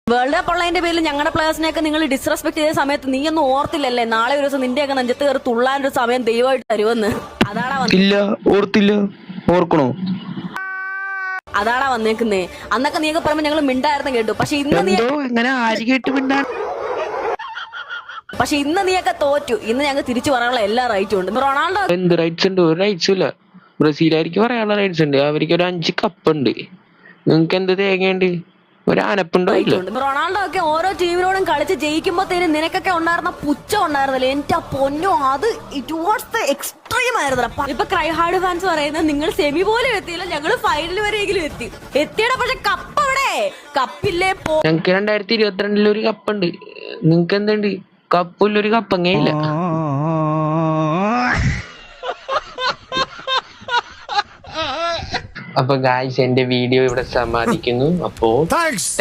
World cup ഉള്ളതിന്റെ പേരിൽ ഞങ്ങളുടെ പ്ലേയേഴ്സിനെയൊക്കെ നിങ്ങൾ ഡിസ്റെസ്പെക്ട് ചെയ്ത സമയത്ത് നീ ഒന്നും ഓർത്തില്ലല്ലേ നാളെ ഒരു ദിവസം നിന്റെയൊക്കെ നെഞ്ചത്ത് കയറി തുള്ളാനൊരു സമയം ദൈവമായിട്ട് തരുമെന്ന്. അതാടാ വന്നേക്കുന്നേ. അന്നൊക്കെ നീയൊക്കെ പറയുമ്പോ ഞങ്ങൾ മിണ്ടായിരുന്നു കേട്ടു. പക്ഷെ ഇന്ന് നീയൊക്കെ തോറ്റു. ഇന്ന് ഞങ്ങൾ തിരിച്ചു പറയാനുള്ള എല്ലാ റൈറ്റും ഉണ്ട്. റൊണാൾഡോ എന്ത് റൈറ്റ്സ് ഉണ്ട്? ഒരു റൈറ്റ്സും ഇല്ല. ബ്രസീലുകാർക്ക് പറയാനുള്ള റൈറ്റ്സ് ഉണ്ട്. അവർക്ക് ഒരു 5 കപ്പുണ്ട്. നിങ്ങക്ക് എന്ത് തേങ്ങയുണ്ട്? ഒരു ആനപ്പുണ്ടോ? റൊണാൾഡോ ഒക്കെ ഓരോ ടീമിനോടും കളിച്ച് ജയിക്കുമ്പോഴത്തേനും നിനക്കൊക്കെ ഉണ്ടായിരുന്ന പുച്ഛം ഉണ്ടായിരുന്നല്ലേ എന്റെ പൊന്നോ. അത് ടുവേർഡ്സ് ദ എക്സ്ട്രീം ആയിരുന്നു. ഇപ്പൊ ക്രൈഹാർഡ് ഫാൻസ് പറയുന്നത് നിങ്ങൾ സെമി പോലും എത്തിയില്ല, ഞങ്ങള് ഫൈനൽ വരെയെങ്കിലും എത്തിയുടെ. പക്ഷെ കപ്പ് എവിടെ? കപ്പില്ലേ? ഞങ്ങക്ക് 2022 ഒരു കപ്പുണ്ട്. നിങ്ങക്ക് എന്തുണ്ട്? കപ്പില്ലൊരു കപ്പങ്ങയില്ല. അപ്പൊ ഗായ്സ്, എന്റെ വീഡിയോ ഇവിടെ സമാപിക്കുന്നു. അപ്പോ താങ്ക്സ്.